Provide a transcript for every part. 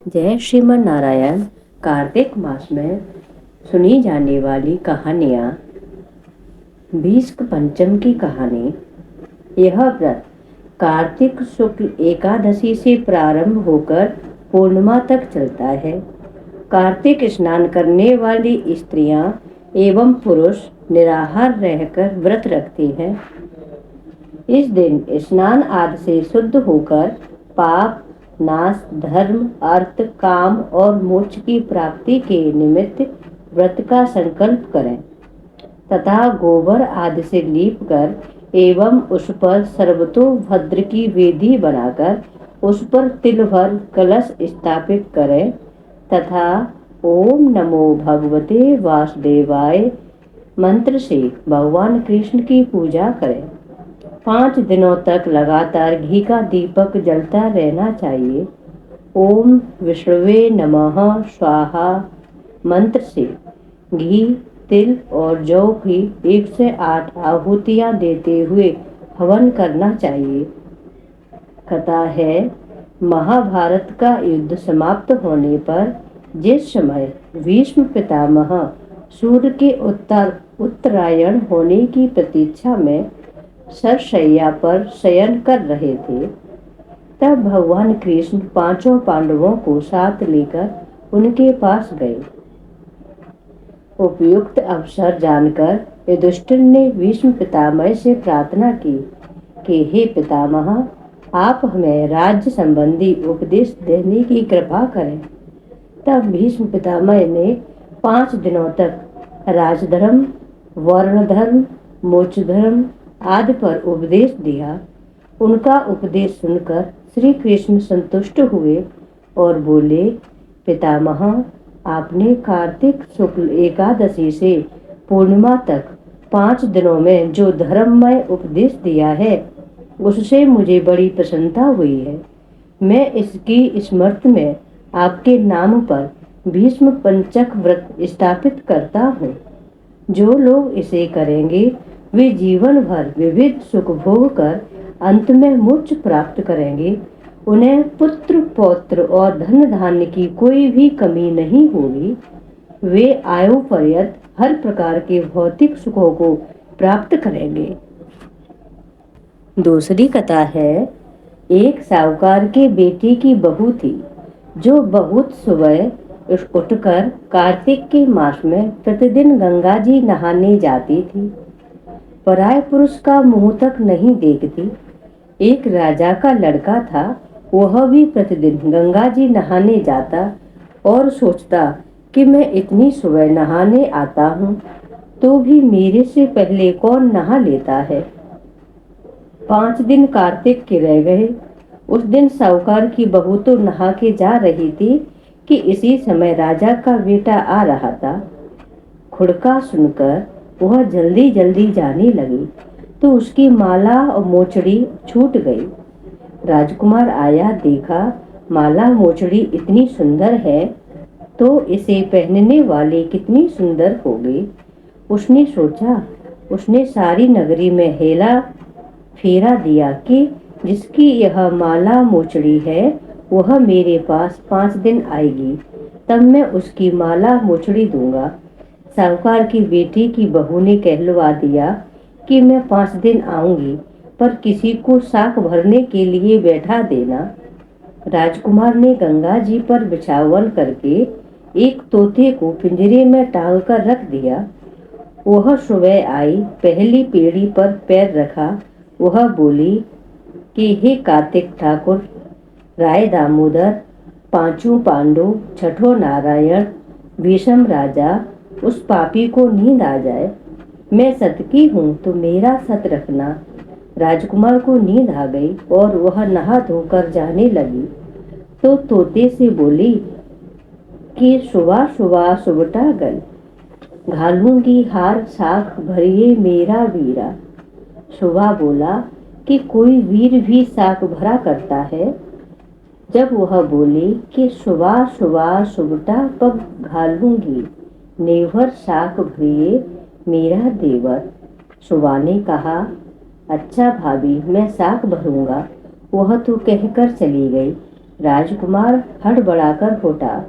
जय श्रीमन नारायण। कार्तिक मास में सुनी जाने वाली कहानियाँ। भीष्म पंचम की कहानी। यह व्रत कार्तिक शुक्ल एकादशी से प्रारंभ होकर पूर्णिमा तक चलता है। कार्तिक स्नान करने वाली स्त्रियां एवं पुरुष निराहार रहकर व्रत रखते हैं। इस दिन स्नान आदि से शुद्ध होकर पाप नाश, धर्म, अर्थ, काम और मोक्ष की प्राप्ति के निमित्त व्रत का संकल्प करें तथा गोबर आदि से लीप कर एवं उस पर सर्वतोभद्र की वेदी बनाकर उस पर तिल भर कलश स्थापित करें तथा ओम नमो भगवते वासुदेवाय मंत्र से भगवान कृष्ण की पूजा करें। 5 दिनों तक लगातार घी का दीपक जलता रहना चाहिए। ओम विष्णुवे नमः स्वाहा मंत्र से घी, तिल और जौ की 108 आहुतियां देते हुए हवन करना चाहिए। कथा है, महाभारत का युद्ध समाप्त होने पर जिस समय भीष्म पितामह सूर्य के उत्तरायण होने की प्रतीक्षा में सरशैया पर शयन कर रहे थे, तब भगवान कृष्ण 5 पांडवों को साथ लेकर उनके पास गए। उपयुक्त अवसर जानकर युधिष्ठिर ने भीष्म पितामह से प्रार्थना की कि हे पितामह, आप हमें राज्य संबंधी उपदेश देने की कृपा करें। तब भीष्म पितामह ने 5 दिनों तक राजधर्म, वर्णधर्म, मोक्ष धर्म आदि पर उपदेश दिया। उनका उपदेश सुनकर श्री कृष्ण संतुष्ट हुए और बोले, पितामह, आपने कार्तिक शुक्ल एकादशी से पूर्णिमा तक 5 दिनों में जो धर्ममय उपदेश दिया है, उससे मुझे बड़ी प्रसन्नता हुई है। मैं इसकी स्मृति में आपके नाम पर भीष्म पंचक व्रत स्थापित करता हूँ। जो लोग इसे करेंगे वे जीवन भर विविध सुख भोग कर अंत में मोक्ष प्राप्त करेंगे। उन्हें पुत्र, पौत्र और धन धान्य की कोई भी कमी नहीं होगी। वे आयु पर्यंत हर प्रकार के भौतिक सुखों को प्राप्त करेंगे। दूसरी कथा है, एक साहूकार के बेटे की बहू थी जो बहुत सुबह उठकर कार्तिक के मास में प्रतिदिन गंगा जी नहाने जाती थी। पराये पुरुष का मुंह तक नहीं देखती। एक राजा का लड़का था, वह भी प्रतिदिन गंगा जी नहाने जाता और सोचता कि मैं इतनी सुबह नहाने आता हूँ तो भी मेरे से पहले कौन नहा लेता है। 5 दिन कार्तिक के रह गए। उस दिन साहूकार की बहू तो नहा के जा रही थी कि इसी समय राजा का बेटा आ रहा था। खुड़का सुनकर वह जल्दी जल्दी जाने लगी तो उसकी माला और मोचड़ी छूट गई। राजकुमार आया, देखा माला मोचड़ी इतनी सुंदर है तो इसे पहनने वाली कितनी सुंदर होगी। उसने सोचा, उसने सारी नगरी में हेला फेरा दिया कि जिसकी यह माला मोचड़ी है वह मेरे पास 5 दिन आएगी, तब मैं उसकी माला मोचड़ी दूंगा। साहूकार की बेटी की बहू ने कहलवा दिया कि मैं 5 दिन आऊंगी, पर किसी को साक भरने के लिए बैठा देना। राजकुमार ने गंगा जी पर बिछावन करके एक तोते को पिंजरे में टांग कर रख दिया। वह सुबह आई, पहली पेड़ी पर पैर रखा। वह बोली कि हे कार्तिक ठाकुर, राय दामोदर, 5 पांडु, 6 नारायण, भीष्म राजा, उस पापी को नींद आ जाए। मैं सत की हूँ तो मेरा सत रखना। राजकुमार को नींद आ गई और वह नहा धोकर जाने लगी तो तोते से बोली कि सुबह सुबह सुबटा गल, घालूंगी हार साख भरिए मेरा वीरा। सुबह बोला कि कोई वीर भी साख भरा करता है। जब वह बोली कि सुबह सुबह सुबटा पग घालूंगी, नेवर साख भरिए मेरा देवर। सुबह ने कहा, अच्छा भाभी, मैं साख भरूंगा। वह तो कहकर चली गई। राजकुमार हड़बड़ा कर उठा।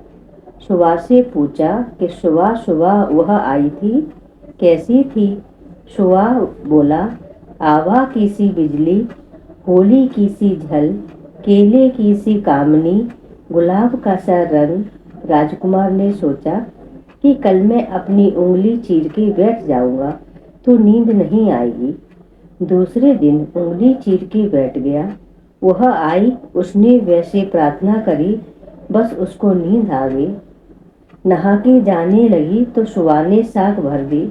सुबह से पूछा कि सुबह सुबह वह आई थी, कैसी थी? सुबह बोला, आवा की सी बिजली, होली की सी झल, केले की सी कामनी, गुलाब का सा रंग। राजकुमार ने सोचा कि कल मैं अपनी उंगली चीर के बैठ जाऊंगा तो नींद नहीं आएगी। दूसरे दिन उंगली चीर के बैठ गया। वह आई, उसने वैसे प्रार्थना करी, बस उसको नींद आ गई। नहा के जाने लगी तो सुआ ने साग भर दी।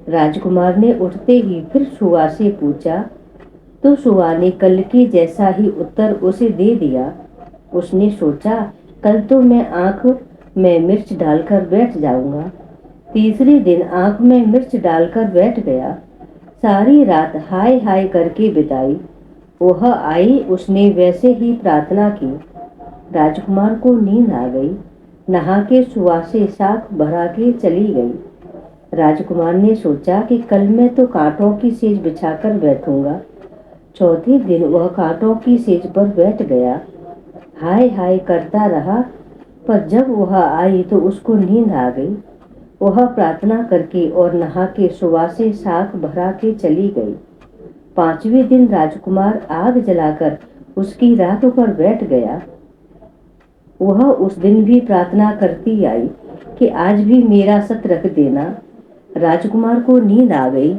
राजकुमार ने उठते ही फिर सुआ से पूछा तो सुआ ने कल के जैसा ही उत्तर उसे दे दिया। उसने सोचा कल तो मैं आंख में मिर्च डालकर बैठ जाऊंगा। तीसरे दिन आंख में मिर्च डालकर बैठ गया। सारी रात हाय हाय करके बिताई। वह आई, उसने वैसे ही प्रार्थना की। राजकुमार को नींद आ गई। नहा के सुआ से साग भरा के चली गई। राजकुमार ने सोचा कि कल मैं तो कांटों की सेज बिछाकर बैठूंगा। चौथे दिन वह कांटों की सेज पर बैठ गया। हाय हाय करता रहा, पर जब वह आई तो उसको नींद आ गई। वह प्रार्थना करके और नहा के सुआ से साग भरा के चली गई। पांचवें दिन राजकुमार आग जलाकर उसकी राख पर बैठ गया। वह उस दिन भी प्रार्थना करती आई कि आज भी मेरा सत रख देना। राजकुमार को नींद आ गई।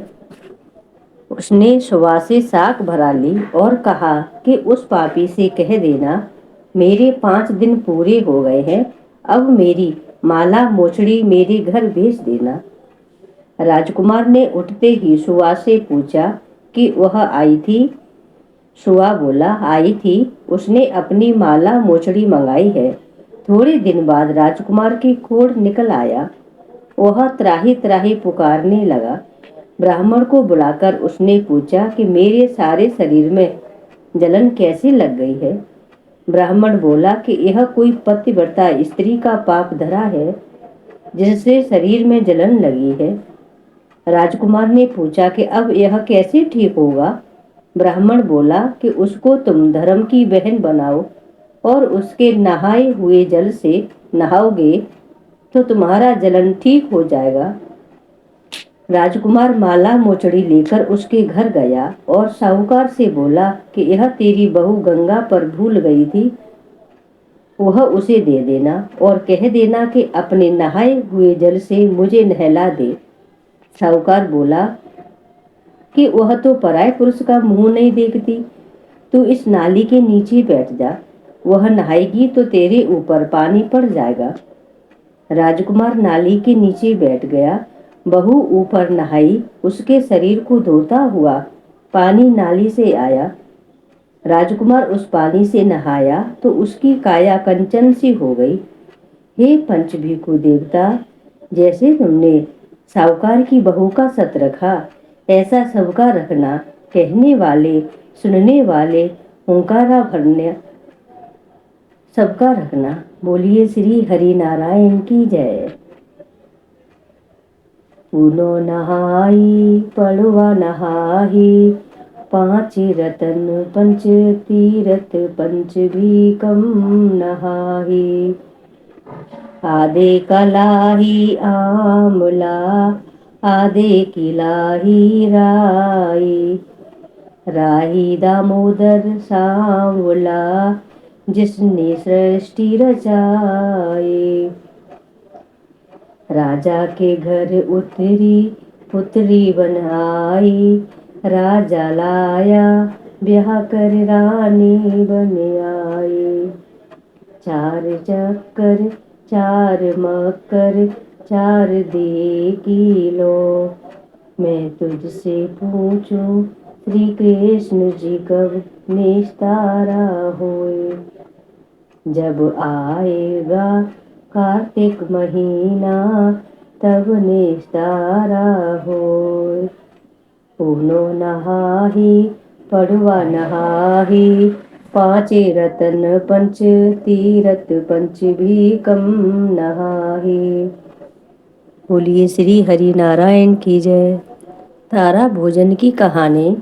उसने सुबह से साग भरा ली और कहा कि उस पापी से कह देना मेरे 5 दिन पूरे हो गए हैं, अब मेरी माला मोचड़ी मेरे घर भेज देना। राजकुमार ने उठते ही सुआ से पूछा कि वह आई थी। सुआ बोला, आई थी, उसने अपनी माला मोचड़ी मंगाई है। थोड़े दिन बाद राजकुमार की कोढ़ निकल आया। वह त्राही त्राही पुकारने लगा। ब्राह्मण को बुलाकर उसने पूछा कि मेरे सारे शरीर में जलन कैसे लग गई है। ब्राह्मण बोला कि यह कोई पतिव्रता स्त्री का पाप धरा है, जिससे शरीर में जलन लगी है। राजकुमार ने पूछा कि अब यह कैसे ठीक होगा। ब्राह्मण बोला कि उसको तुम धर्म की बहन बनाओ और उसके नहाए हुए जल से नहाओगे तो तुम्हारा जलन ठीक हो जाएगा। राजकुमार माला मोचड़ी लेकर उसके घर गया और साहूकार से बोला कि यह तेरी बहू गंगा पर भूल गई थी, वह उसे दे देना और कह देना कि अपने नहाए हुए जल से मुझे नहला दे। साहूकार बोला कि वह तो पराये पुरुष का मुंह नहीं देखती, तू इस नाली के नीचे बैठ जा, वह नहाएगी तो तेरे ऊपर पानी पड़ जाएगा। राजकुमार नाली के नीचे बैठ गया। बहू ऊपर नहाई, उसके शरीर को धोता हुआ पानी नाली से आया। राजकुमार उस पानी से नहाया तो उसकी काया कंचन सी हो गई। हे पंचभिखु देवता, जैसे तुमने साहूकार की बहू का सत रखा, ऐसा सबका रखना। कहने वाले सुनने वाले हुंकारा भरने सबका रखना। बोलिए श्री हरि नारायण की जय। पूनो नहाई पड़वा नहाही, 5 रतन पंच तीरथ पंच भी कम नहाही। आधे कलाही आमला, आधे किलाही राई, राही दामोदर सांवला, जिसने सृष्टि रचाई। राजा के घर उतरी पुतरी बन आई, राजा लाया ब्याह कर रानी बन आई। 4 चक्कर 4 मक्कर 4 दे किलो, मैं तुझसे पूछूं श्री कृष्ण जी कब निस्तारा होए। जब आएगा कार्तिक महीना तब निस्तारा होए। पूनो नहाही पड़वा नहाही, 5 रतन पंच तीरथ पंच भी कम नहाही। बोलिए श्री हरि नारायण की जय। तारा भोजन की कहानी।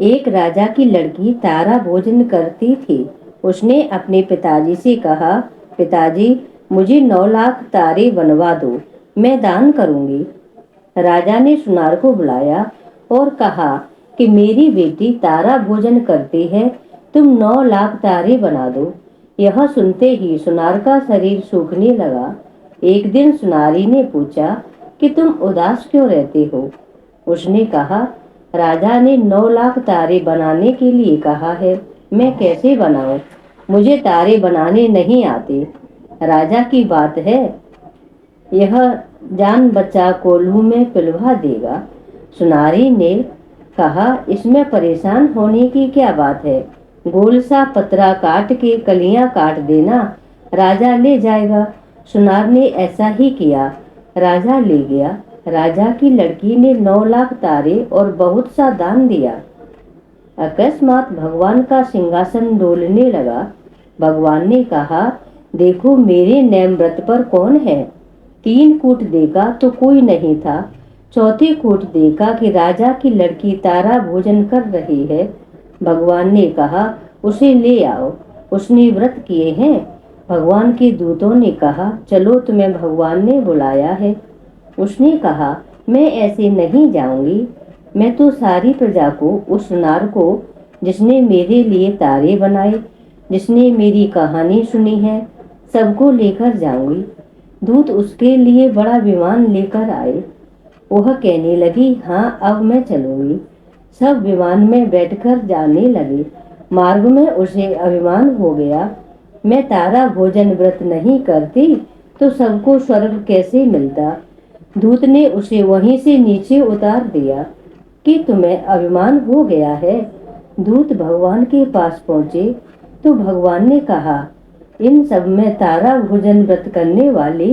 एक राजा की लड़की तारा भोजन करती थी। اس نے اپنے पिताजी से कहा, पिताजी मुझे 9 लाख तारे बनवा दो, मैं दान करूंगी। राजा ने सुनार को बुलाया और कहा कि मेरी बेटी तारा भोजन करती है, तुम 9 लाख तारे बना दो। यह सुनते ही सुनार का शरीर सूखने लगा। एक दिन सुनारी ने पूछा कि तुम उदास क्यों रहते हो? उसने कहा, राजा ने 9 लाख तारे बनाने के लिए कहा है, मैं कैसे बनाऊं? मुझे तारे बनाने नहीं आते। राजा की बात है, यह जान बच्चा कोल्हू में पिलवा देगा। सुनारी ने कहा, इसमें परेशान होने की क्या बात है? गोल सा पतरा काट के कलियां काट देना, राजा ले जाएगा। सुनार ने ऐसा ही किया, राजा ले गया। राजा की लड़की ने 9 लाख तारे और बहुत सा दान दिया। अकस्मात भगवान का सिंहासन डोलने लगा। भगवान ने कहा, देखो मेरे नेम व्रत पर कौन है? 3 कूट देखा तो कोई नहीं था। चौथे कूट देखा कि राजा की लड़की तारा भोजन कर रही है। भगवान ने कहा, उसे ले आओ, उसने व्रत किए हैं। भगवान के दूतों ने कहा, चलो तुम्हें भगवान ने बुलाया है। उसने कहा, मैं ऐसे नहीं जाऊंगी, मैं तो सारी प्रजा को, उस सुनार को जिसने मेरे लिए तारे बनाए, जिसने मेरी कहानी सुनी है, सबको लेकर जाऊंगी। दूत उसके लिए बड़ा विमान लेकर आए। वह कहने लगी, हाँ अब मैं चलूंगी। सब विमान में बैठकर जाने लगे। मार्ग में उसे अभिमान हो गया, मैं तारा भोजन व्रत नहीं करती तो सबको स्वर्ग कैसे मिलता? दूत ने उसे वहीं से नीचे उतार दिया कि तुम्हें अभिमान हो गया है। दूत भगवान के पास पहुंचे तो भगवान ने कहा, इन सब में तारा भोजन व्रत करने वाली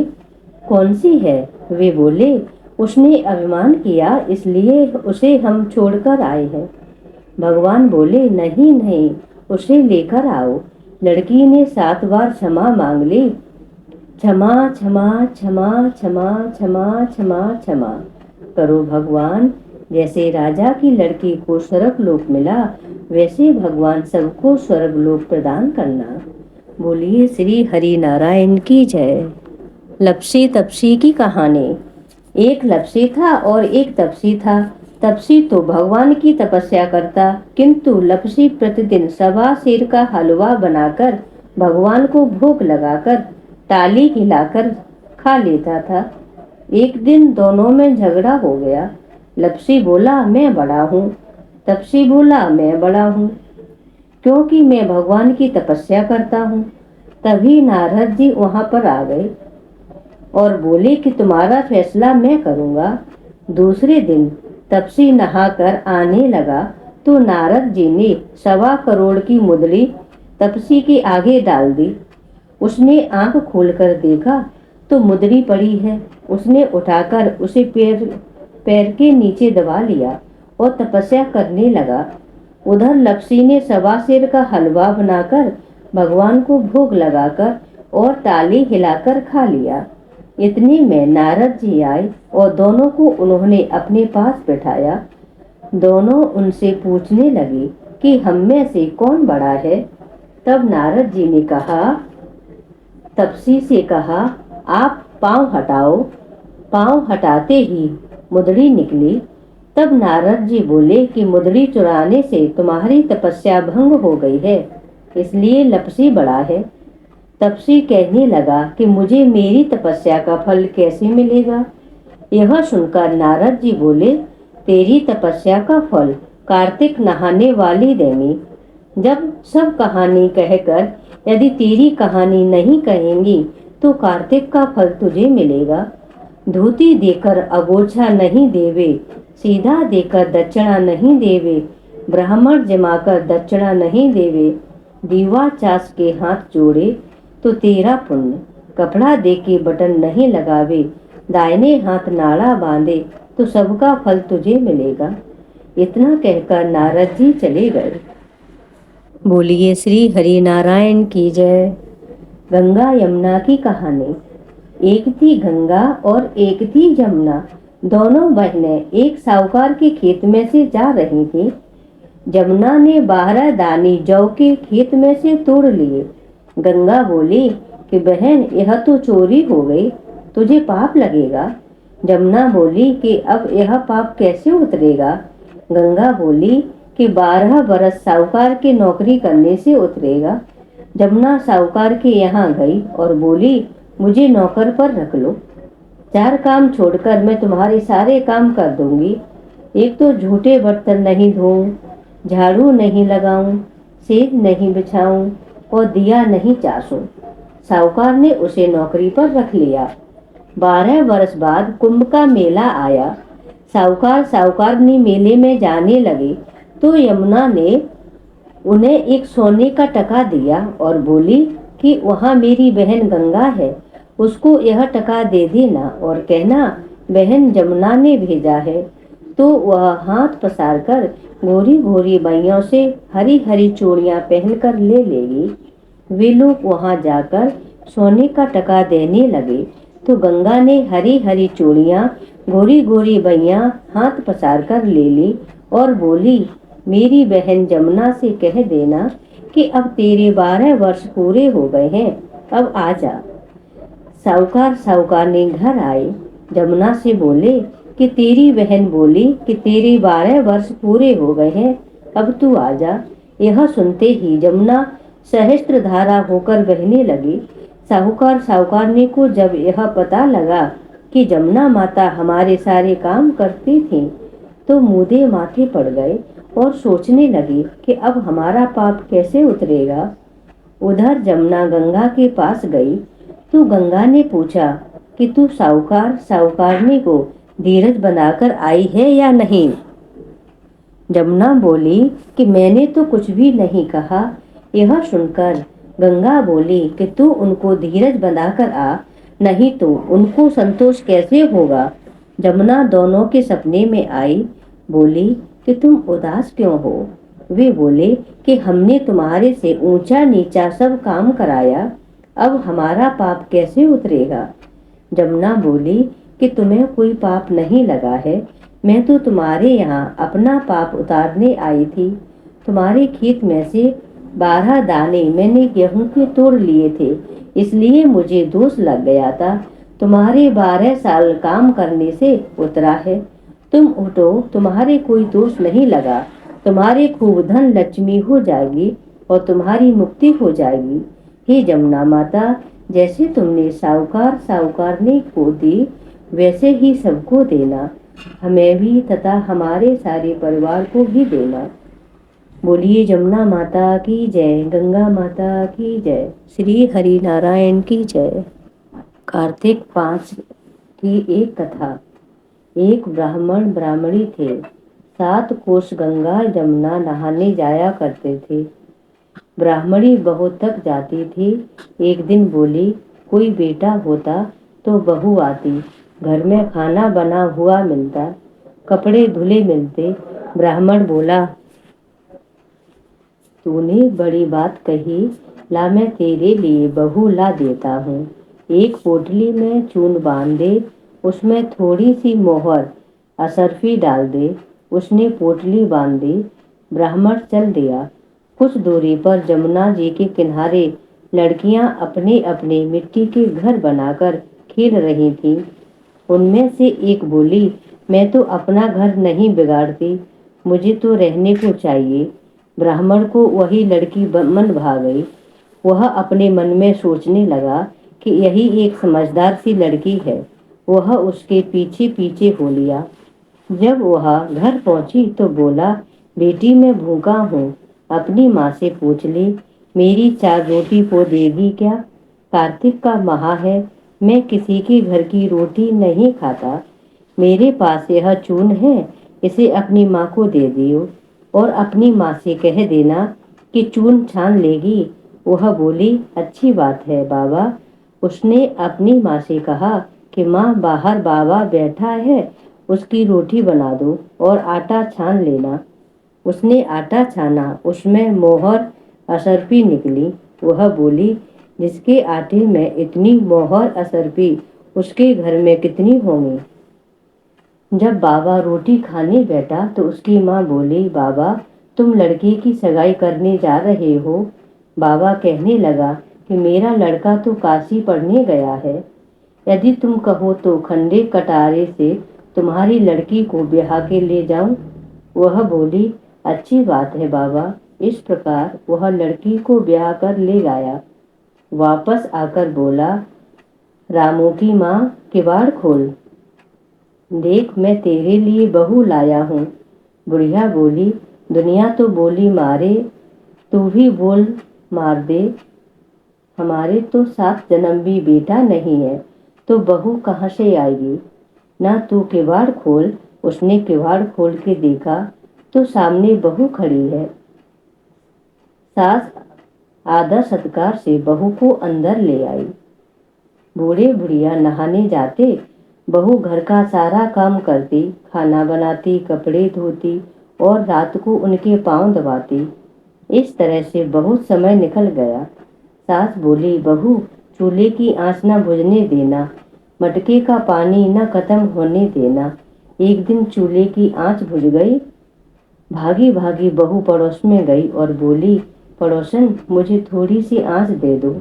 कौन सी है? वे बोले, उसने अभिमान किया इसलिए उसे हम छोड़कर आए हैं। भगवान बोले, नहीं नहीं, उसे लेकर आओ। लड़की ने 7 बार क्षमा मांग ली। क्षमा क्षमा क्षमा क्षमा क्षमा क्षमा क्षमा करो भगवान। जैसे राजा की लड़की को स्वर्ग लोक मिला, वैसे भगवान सबको स्वर्ग लोक प्रदान करना। बोलिए श्री हरि नारायण की जय। लपसी तपसी की कहानी। एक लपसी था और एक तपसी था। तपसी तो भगवान की तपस्या करता, किंतु लपसी प्रतिदिन 1.25 सेर का हलवा बनाकर भगवान को भोग लगाकर ताली हिलाकर खा लेता था। एक दिन दोनों में झगड़ा हो गया। लपसी बोला, मैं बड़ा हूँ। तपसी बोला, मैं बड़ा हूँ क्योंकि मैं भगवान की तपस्या करता हूँ। तभी नारद जी वहां पर आ गए और बोले कि तुम्हारा फैसला मैं करूंगा। दूसरे दिन तपसी नहाकर आने लगा तो नारद जी ने 1.25 करोड़ की मुद्री तपसी के आगे डाल दी। उसने आंख खोलकर देखा तो मुद्री पड़ी है। उसने उठाकर उसे पैर के नीचे दबा लिया और तपस्या करने लगा। उधर लपसी ने 1.25 सेर का हलवा बनाकर भगवान को भोग लगाकर और ताली हिलाकर खा लिया। इतने में नारद जी आए और दोनों को उन्होंने अपने पास बैठाया। दोनों उनसे पूछने लगे कि हम में से कौन बड़ा है। तब नारद जी ने तपसी से कहा, आप पांव हटाओ। पांव हटाते ही मुद्री निकली। तब नारद जी बोले कि मुद्री चुराने से तुम्हारी तपस्या भंग हो गई है, इसलिए लपसी बड़ा है। तपसी कहने लगा कि मुझे मेरी तपस्या का फल कैसे मिलेगा? यह सुनकर नारद जी बोले, तेरी तपस्या का फल कार्तिक नहाने वाली देंगी। जब सब कहानी कहकर यदि तेरी कहानी नहीं कहेंगी तो कार्तिक का फल तुझे मिलेगा। धोती देकर अगोछा नहीं देवे, सीधा देकर दक्षिणा नहीं देवे, ब्राह्मण जमाकर दक्षिणा नहीं देवे, दीवा चास के हाथ जोड़े तो तेरा पुण्य, कपड़ा दे के बटन नहीं लगावे, दाहिने हाथ नाड़ा बांधे तो सबका फल तुझे मिलेगा। इतना कहकर नारद जी चले गए। बोलिए श्री हरि नारायण की जय। गंगा यमुना की कहानी। एक थी गंगा और एक थी जमुना। दोनों बहनें एक साहूकार के खेत में से जा रही थी। जमुना ने 12 दाने जौ के खेत में से तोड़ लिए। गंगा बोली कि बहन यह तो चोरी हो गई, तुझे पाप लगेगा। जमुना बोली कि अब यह पाप कैसे उतरेगा। गंगा बोली कि 12 बरस साहूकार की नौकरी करने से उतरेगा। जमुना साहूकार के यहाँ गई और बोली मुझे नौकर पर रख लो, 4 काम छोड़कर मैं तुम्हारे सारे काम कर दूंगी। एक तो झूठे बर्तन नहीं धोऊं, झाड़ू नहीं लगाऊं, सेज नहीं बिछाऊं और दिया नहीं चासूं। साहूकार ने उसे नौकरी पर रख लिया। 12 वर्ष बाद कुंभ का मेला आया। साहूकारनी मेले में जाने लगे तो यमुना ने उन्हें एक सोने का टका दिया और बोली कि वहाँ मेरी बहन गंगा है, उसको यह टका दे देना और कहना बहन जमुना ने भेजा है। तो वह हाथ पसार कर गोरी गोरी बाइयों से हरी हरी चूड़ियां पहनकर ले लेगी। वे लोग वहां जाकर सोने का टका देने लगे तो गंगा ने हरी हरी चूड़ियां गोरी गोरी बाइयां हाथ पसार कर ले ली और बोली मेरी बहन जमुना से कह देना कि अब तेरे 12 वर्ष पूरे हो गए हैं, अब आ जा। साहूकारनी घर आए, जमुना से बोले कि तेरी बहन बोली कि तेरे 12 वर्ष पूरे हो गए हैं, अब तू आ जा। यह सुनते ही जमुना सहस्त्र धारा होकर बहने लगी। साहूकारनी को जब यह पता लगा कि जमुना माता हमारे सारे काम करती थी तो मुँदे माथे पड़ गए और सोचने लगे कि अब हमारा पाप कैसे उतरेगा। उधर जमुना गंगा के पास गई तो गंगा ने पूछा कि तू साहूकारनी को धीरज बनाकर आई है या नहीं। जमुना बोली कि मैंने तो कुछ भी नहीं कहा। यह सुनकर गंगा बोली कि तू उनको धीरज बनाकर आ, नहीं तो उनको संतोष कैसे होगा। जमुना दोनों के सपने में आई, बोली कि तुम उदास क्यों हो। वे बोले कि हमने तुम्हारे से ऊंचा नीचा सब काम कराया, अब हमारा पाप कैसे उतरेगा। जमुना बोली कि तुम्हें कोई पाप नहीं लगा है, मैं तो तुम्हारे यहाँ अपना पाप उतारने आई थी। तुम्हारे खेत में से 12 दाने मैंने गेहूं के तोड़ लिए थे, इसलिए मुझे दोष लग गया था। तुम्हारे 12 साल काम करने से उतरा है। तुम उठो, तुम्हारे कोई दोष नहीं लगा। तुम्हारे खूब धन लक्ष्मी हो जाएगी और तुम्हारी मुक्ति हो जाएगी। हे जमुना माता, जैसे तुमने साहूकारनी को दी वैसे ही सबको देना, हमें भी तथा हमारे सारे परिवार को भी देना। बोलिए जमुना माता की जय, गंगा माता की जय, श्री हरि नारायण की जय। कार्तिक 5 की एक कथा। एक ब्राह्मण ब्राह्मणी थे। 7 कोस गंगा जमुना नहाने जाया करते थे। ब्राह्मणी बहुत थक जाती थी। एक दिन बोली कोई बेटा होता तो बहू आती, घर में खाना बना हुआ मिलता, कपड़े धुले मिलते। ब्राह्मण बोला तूने बड़ी बात कही, ला मैं तेरे लिए बहू ला देता हूँ। एक पोटली में चून बांध दे, उसमें थोड़ी सी मोहर असरफी डाल दे। उसने पोटली बांध दी। ब्राह्मण चल दिया। कुछ दूरी पर जमुना जी के किनारे लड़कियां अपने अपने मिट्टी के घर बनाकर खेल रही थीं। उनमें से एक बोली मैं तो अपना घर नहीं बिगाड़ती, मुझे तो रहने को चाहिए। ब्राह्मण को वही लड़की मन भा गई। वह अपने मन में सोचने लगा कि यही एक समझदार सी लड़की है। वह उसके पीछे पीछे हो लिया। जब वह घर पहुंची तो बोला बेटी मैं भूखा हूँ, अपनी माँ से पूछ ले, मेरी 4 रोटी को देगी क्या। कार्तिक का माह है, मैं किसी के घर की रोटी नहीं खाता। मेरे पास यह चून है, इसे अपनी माँ को दे दियो और अपनी माँ से कह देना कि चून छान लेगी। वह बोली अच्छी बात है बाबा। उसने अपनी माँ से कहा कि माँ बाहर बाबा बैठा है, उसकी रोटी बना दो और आटा छान लेना। उसने आटा छाना, उसमें मोहर असरपी निकली। वह बोली जिसके आटे में इतनी मोहर असरपी उसके घर में कितनी होंगी। जब बाबा रोटी खाने बैठा तो उसकी माँ बोली बाबा तुम लड़के की सगाई करने जा रहे हो। बाबा कहने लगा कि मेरा लड़का तो काशी पढ़ने गया है, यदि तुम कहो तो खंडे कटारे से तुम्हारी लड़की को ब्याह के ले जाऊं। वह बोली, अच्छी बात है बाबा। इस प्रकार वह लड़की को ब्याह कर ले गया। वापस आकर बोला, रामू की माँ, किवाड़ खोल, देख मैं तेरे लिए बहू लाया हूँ। बुढ़िया बोली, दुनिया तो बोली मारे, तू भी बोल मार दे। हमारे तो 7 जन्म भी बेटा नहीं है, तो बहू कहाँ से आएगी। ना तू किवाड़ खोल। उसने किवाड़ खोल के देखा तो सामने बहू खड़ी है। सास आदर सत्कार से बहू को अंदर ले आई। बूढ़े बुढ़िया नहाने जाते, बहू घर का सारा काम करती, खाना बनाती, कपड़े धोती और रात को उनके पांव दबाती। इस तरह से बहुत समय निकल गया। सास बोली, बहू चूल्हे की आंच न बुझने देना, मटके का पानी न खत्म होने देना। एक दिन चूल्हे की आंच बुझ गई। भागी भागी बहू पड़ोस में गई और बोली, पड़ोसन मुझे थोड़ी सी आंच दे दो,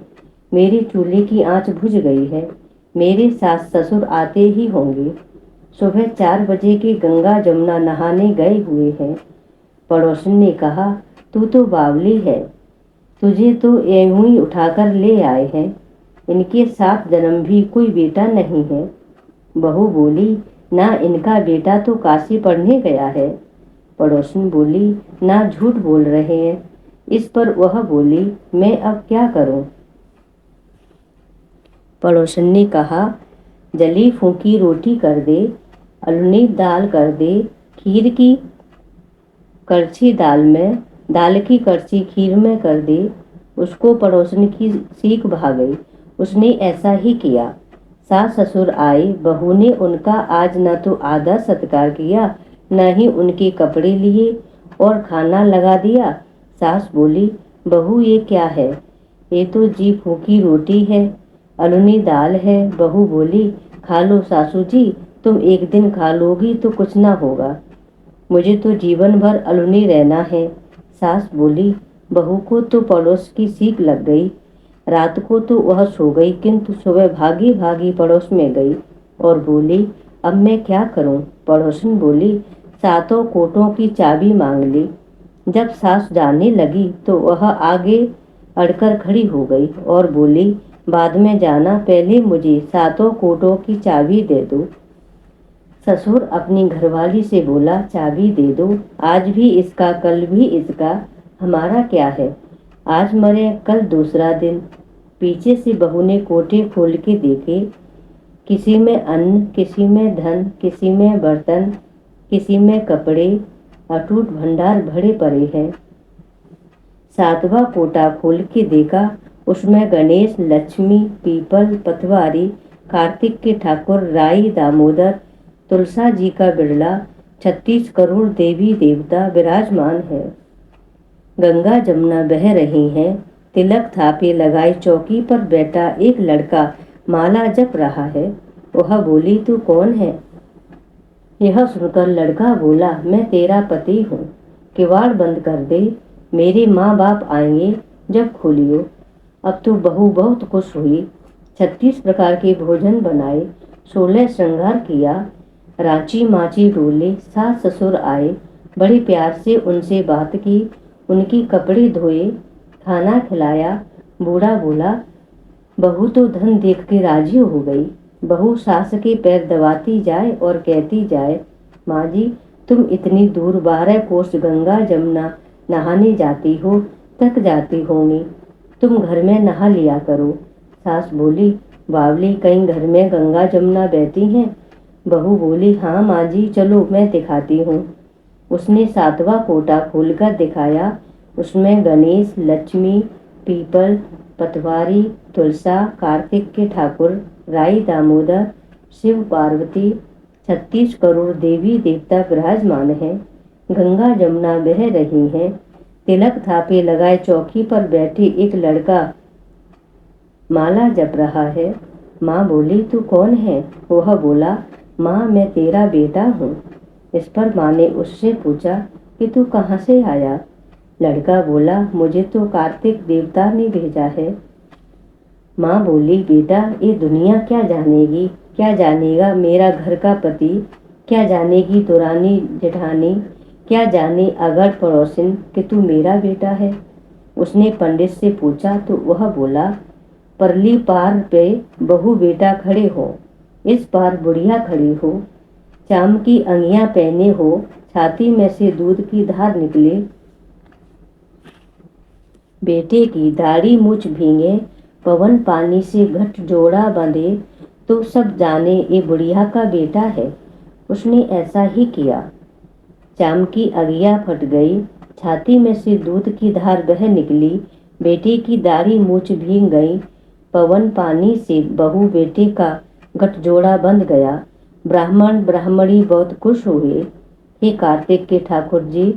मेरे चूल्हे की आंच बुझ गई है, मेरे सास ससुर आते ही होंगे, सुबह 4 बजे के गंगा जमुना नहाने गए हुए हैं। पड़ोसन ने कहा, तू तो बावली है, तुझे तो यूं ही उठाकर ले आए हैं, इनके 7 जन्म भी कोई बेटा नहीं है। बहू बोली, ना इनका बेटा तो काशी पढ़ने गया है। पड़ोसन बोली, ना झूठ बोल रहे हैं। इस पर वह बोली, मैं अब क्या करूं। पड़ोसन ने कहा, जली फूकी रोटी कर दे, अलुनी दाल कर दे, खीर की करछी दाल की करछी खीर में कर दे। उसको पड़ोसन की सीख भा गई। उसने ऐसा ही किया। सास ससुर आए। बहू ने उनका आज न तो आदर सत्कार किया, न ही उनके कपड़े लिए और खाना लगा दिया। सास बोली, बहू ये क्या है, ये तो जी फूकी रोटी है, अलुनी दाल है। बहू बोली, खा लो सासू जी, तुम एक दिन खा लोगी तो कुछ ना होगा, मुझे तो जीवन भर अलुनी रहना है। सास बोली, बहू को तो पड़ोस की सीख लग गई। रात को तो वह सो गई, किंतु सुबह भागी भागी पड़ोस में गई और बोली, अब मैं क्या करूं। पड़ोसन बोली, 7 कोटों की चाबी मांग ली। जब सास जाने लगी तो वह आगे अड़कर खड़ी हो गई और बोली, बाद में जाना, पहले मुझे 7 कोटों की चाबी दे दो। ससुर अपनी घरवाली से बोला, चाबी दे दो, आज भी इसका कल भी इसका, हमारा क्या है, आज मरे कल दूसरा दिन। पीछे से बहू ने कोठे खोल के देखे, किसी में अन्न, किसी में धन, किसी में बर्तन, किसी में कपड़े, अटूट भंडार भरे पड़े हैं। 7वां कोटा खोल के देखा, उसमें गणेश, लक्ष्मी, पीपल, पतवारी, कार्तिक के ठाकुर, राई, दामोदर, तुलसा जी का बिरला, 36 करोड़ देवी देवता विराजमान है। गंगा जमुना बह रही हैं। तिलक थापे लगाई चौकी पर बैठा एक लड़का माला जप रहा है। वह बोली, तू कौन है। यह सुनकर लड़का बोला, मैं तेरा पति हूँ, किवाड़ बंद कर दे, मेरे माँ बाप आएंगे जब खोलियो। अब तो बहू बहुत खुश हुई। 36 प्रकार के भोजन बनाए, 16 श्रृंगार किया, रांची माची डोले। सास ससुर आए, बड़े प्यार से उनसे बात की, उनकी कपड़े धोए, खाना खिलाया। बूढ़ा बोला, बहू तो धन देख के राजी हो गई। बहू सास के पैर दबाती जाए और कहती जाए, माँ जी तुम इतनी दूर 12 कोस गंगा जमुना नहाने जाती हो, थक जाती होंगी, तुम घर में नहा लिया करो। सास बोली, बावली कहीं घर में गंगा जमुना बहती हैं। बहू बोली, हाँ माँ जी, चलो मैं दिखाती हूँ। उसने 7वां कोटा खोलकर दिखाया। उसमें गणेश, लक्ष्मी, पीपल, पतवारी, तुलसा, कार्तिक के ठाकुर, राई, दामोदर, शिव, पार्वती, 36 करोड़ देवी देवता विराजमान हैं। गंगा जमुना बह रही हैं। तिलक थापे लगाए चौकी पर बैठे एक लड़का माला जप रहा है। माँ बोली, तू कौन है। वह बोला, माँ मैं तेरा बेटा हूँ। इस पर माँ ने उससे पूछा, कि तू कहाँ से आया। लड़का बोला, मुझे तो कार्तिक देवता ने भेजा है। माँ बोली, बेटा ये दुनिया क्या जानेगी, क्या जानेगा मेरा घर का पति, क्या जानेगी दुरानी जेठानी, क्या जाने अगर पड़ोसिन कि तू मेरा बेटा है। उसने पंडित से पूछा तो वह बोला, परली पार पे बहू बेटा खड़े हो, इस पार बुढ़िया खड़ी हो, चाम की अंगियां पहने हो, छाती में से दूध की धार निकले, बेटे की दाढ़ी मूछ भींगे, पवन पानी से घट जोड़ा बंधे, तो सब जाने ये बुढ़िया का बेटा है। उसने ऐसा ही किया। चाम की अगिया फट गई, छाती में से दूध की धार बह निकली, बेटे की दाढ़ी मूछ भीग गई, पवन पानी से बहू बेटे का गठजोड़ा बंध गया। ब्राह्मण ब्राह्मणी बहुत खुश हुए। हे कार्तिक के ठाकुर जी,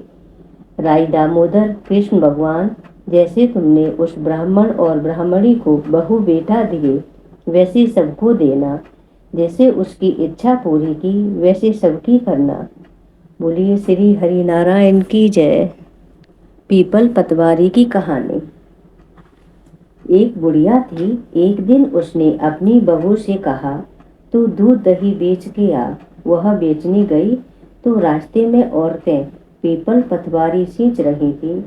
राई दामोदर कृष्ण भगवान, जैसे तुमने उस ब्राह्मण और ब्राह्मणी को बहू बेटा दिए वैसे सबको देना, जैसे उसकी इच्छा पूरी की वैसे सबकी करना। बोलिए श्री हरि नारायण की जय। पीपल पतवारी की कहानी। एक बुढ़िया थी। एक दिन उसने अपनी बहू से कहा, तू दूध दही बेच के आ। वह बेचने गई तो रास्ते में औरतें पीपल पतवारी सींच रही थी।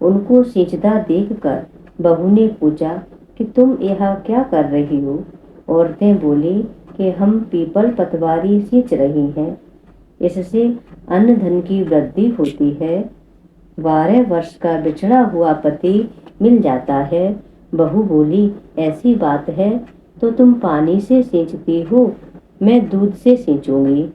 उनको सींचता देखकर बहू ने पूछा कि तुम यहाँ क्या कर रही हो। औरतें बोली कि हम पीपल पतवारी सींच रही हैं, इससे अन्न धन की वृद्धि होती है, 12 वर्ष का बिछड़ा हुआ पति मिल जाता है। बहू बोली, ऐसी बात है तो तुम पानी से सींचती हो, मैं दूध से सींचूंगी।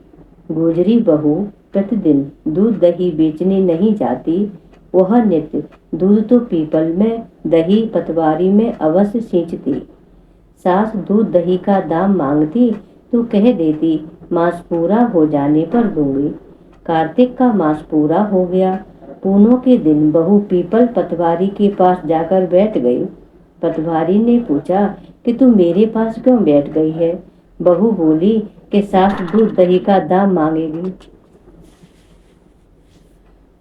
गुजरी बहू प्रतिदिन दूध दही बेचने नहीं जाती, वह नित्य दूध तो पीपल में, दही पतवारी में अवश्य सींचती। सास दूध दही का दाम मांगती तो कह देती, मास पूरा हो जाने पर दूंगी। कार्तिक का मास पूरा हो गया। पूनों के दिन बहू पीपल पतवारी के पास जाकर बैठ गई। पतवारी ने पूछा कि तू मेरे पास क्यों बैठ गई है। बहू बोली कि सास दूध दही का दाम मांगेगी।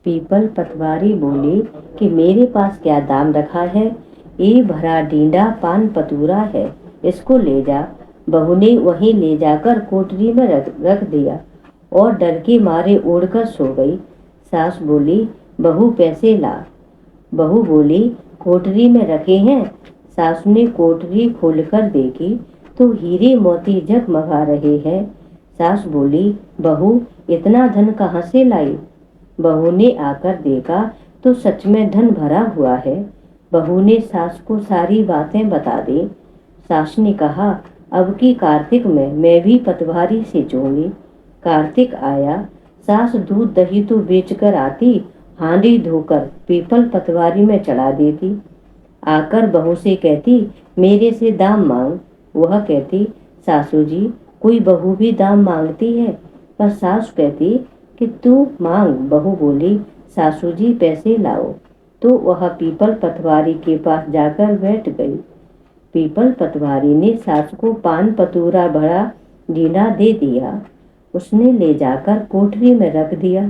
पीपल पतवारी बोली कि मेरे पास क्या दाम रखा है, ये भरा डींडा पान पतूरा है, इसको ले जा। बहू ने वहीं ले जाकर कोठरी में रख दिया और डर के मारे उड़कर सो गई। सास बोली, बहू पैसे ला। बहू बोली, कोठरी में रखे हैं। सास ने कोठरी खोलकर देखी तो हीरे मोती जगमगा रहे हैं। सास बोली, बहू इतना धन कहाँ से लाई। बहू ने आकर देखा तो सच में धन भरा हुआ है। बहू ने सास को सारी बातें बता दी। सास ने कहा, अब की कार्तिक में मैं भी पतवारी सींचूंगी। कार्तिक आया। सास दूध दही तो बेचकर आती, हांडी धोकर पीपल पतवारी में चढ़ा देती। आकर बहू से कहती, मेरे से दाम मांग। वह कहती, सासू जी कोई बहू भी दाम मांगती है। पर सास कहती कि तू मांग। बहू बोली, सासू जी पैसे लाओ। तो वह पीपल पतवारी के पास जाकर बैठ गई। पीपल पतवारी ने सास को पान पतूरा भरा डीना दे दिया। उसने ले जाकर कोठरी में रख दिया।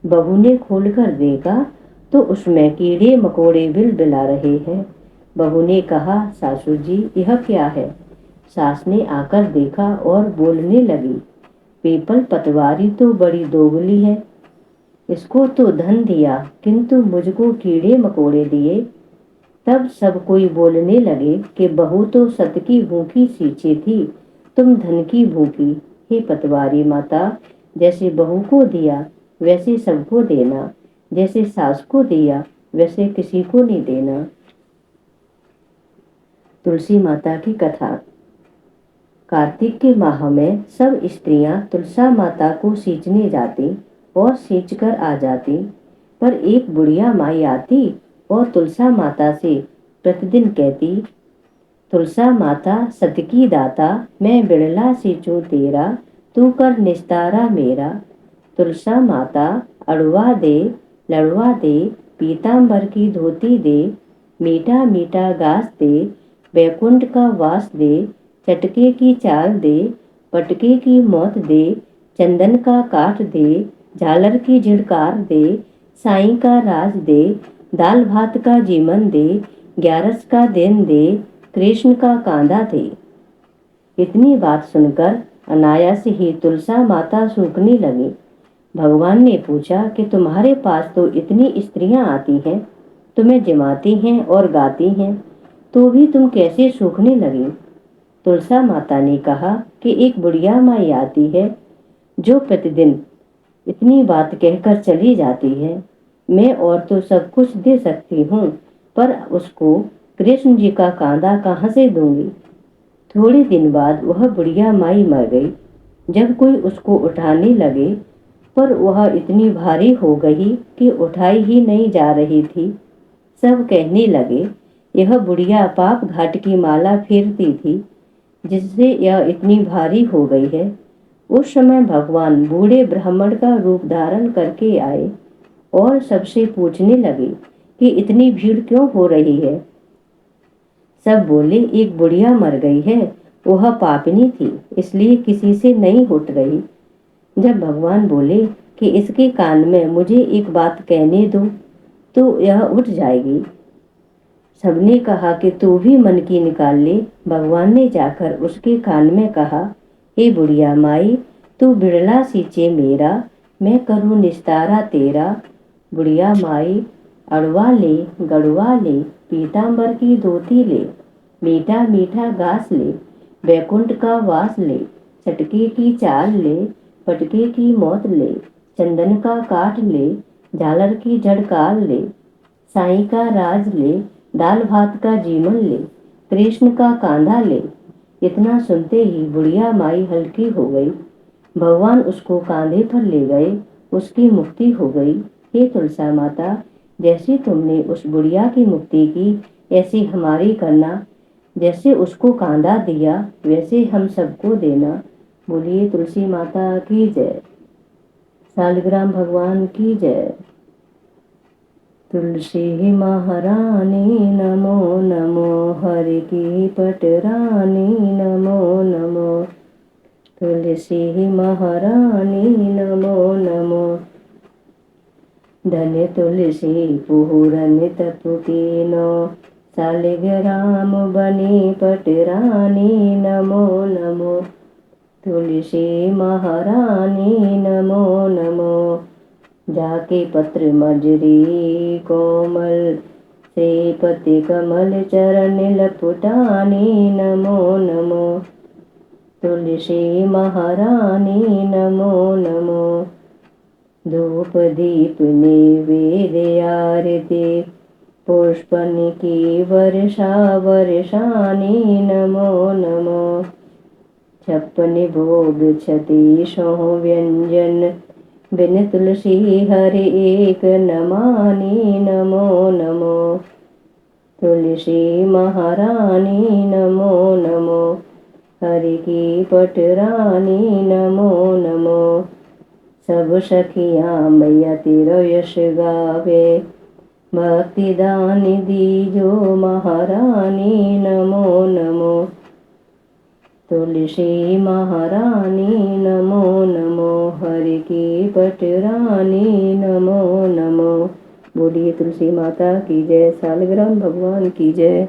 बहू ने खोलकर देखा तो उसमें कीड़े मकोड़े बिलबिला रहे हैं। बहू ने कहा, सासू जी यह क्या है। सास ने आकर देखा और बोलने लगी, पीपल पतवारी तो बड़ी दोगली है, इसको तो धन दिया किंतु मुझको कीड़े मकोड़े दिए। तब सब कोई बोलने लगे कि बहू तो सत की भूखी सींचे थी, तुम धन की भूखी। हे पतवारी माता, जैसे बहू को दिया वैसे सबको देना, जैसे सास को दिया वैसे किसी को नहीं देना। तुलसी माता की कथा। कार्तिक के माह में सब स्त्रियां तुलसा माता को सींचने जाती और सींच कर आ जाती। पर एक बुढ़िया माई आती और तुलसा माता से प्रतिदिन कहती, तुलसा माता सतकी दाता, मैं बिड़ला सींचूं तेरा, तू कर निस्तारा मेरा। तुलसा माता अड़वा दे, लड़वा दे, पीतांबर की धोती दे, मीठा मीठा घास दे, बैकुंठ का वास दे, चटके की चाल दे, पटके की मौत दे, चंदन का काठ दे, झालर की झिड़कार दे, साईं का राज दे, दाल भात का जीवन दे, ग्यारस का दिन दे, कृष्ण का कांधा दे। इतनी बात सुनकर अनायास ही तुलसा माता सूखने लगी। भगवान ने पूछा कि तुम्हारे पास तो इतनी स्त्रियां आती हैं, तुम्हें जिमाती हैं और गाती हैं, तो भी तुम कैसे सूखने लगी? तुलसा माता ने कहा कि एक बुढ़िया माई आती है जो प्रतिदिन इतनी बात कहकर चली जाती है। मैं और तो सब कुछ दे सकती हूँ, पर उसको कृष्ण जी का कांधा कहाँ से दूंगी? थोड़े दिन बाद वह बुढ़िया माई मर गई। जब कोई उसको उठाने लगे, पर वह इतनी भारी हो गई कि उठाई ही नहीं जा रही थी। सब कहने लगे, यह बुढ़िया पाप घाट की माला फेरती थी, जिससे यह इतनी भारी हो गई है। उस समय भगवान बूढ़े ब्राह्मण का रूप धारण करके आए और सबसे पूछने लगे कि इतनी भीड़ क्यों हो रही है। सब बोले, एक बुढ़िया मर गई है, वह पापिनी थी, इसलिए किसी से नहीं उठ रही। जब भगवान बोले कि इसके कान में मुझे एक बात कहने दो तो यह उठ जाएगी। सबने कहा कि तू भी मन की निकाल ले। भगवान ने जाकर उसके कान में कहा, हे बुढ़िया माई, तू बिड़ला सींचे मेरा, मैं करूँ निस्तारा तेरा। बुढ़िया माई अड़वा ले, गड़वा ले, पीतांबर की धोती ले, मीठा मीठा घास ले, बैकुंठ का वास ले, चटके की चाल ले, पटके की मौत ले, चंदन का काठ ले, झालर की झड़काल ले, साईं का राज ले, दाल भात का जीवन ले, कृष्ण का कांधा ले। इतना सुनते ही बुढ़िया माई हल्की हो गई। भगवान उसको कांधे पर ले गए, उसकी मुक्ति हो गई। हे तुलसा माता, जैसे तुमने उस बुढ़िया की मुक्ति की, ऐसी हमारी करना। जैसे उसको कांधा दिया, वैसे हम सबको देना। बोलिए तुलसी माता की जय। सालिग्राम भगवान की जय। तुलसी महारानी नमो नमो, हरि की पटरानी नमो नमो। तुलसी महारानी नमो नमो। धन्य तुलसी पूरन तपु कीनो, सालिग्राम बनी पटरानी नमो नमो। तुलसी महारानी नमो नमो। जाके पत्र मजरी कोमल, से पति कमल चरण लपुटानी नमो नमो। तुलसी महारानी नमो नमो। धूप दीप नैवेद्य आरती, पुष्पन की वर्षा वर्षानी नमो नमो। छप्पन भोग छत्तीसों व्यंजन, बिन तुलसी हरि एक नमानी नमो नमो। तुलसी महारानी नमो नमो, हरि की पटरानी नमो नमो। सब सखियाँ मैया तेरा यश गावे, भक्ति दान दीजो महारानी नमो नमो। तुलसी महारानी नमो नमो, हरि की पटरानी नमो नमो। बोलिए तुलसी माता की जय। सालिग्राम भगवान की जय।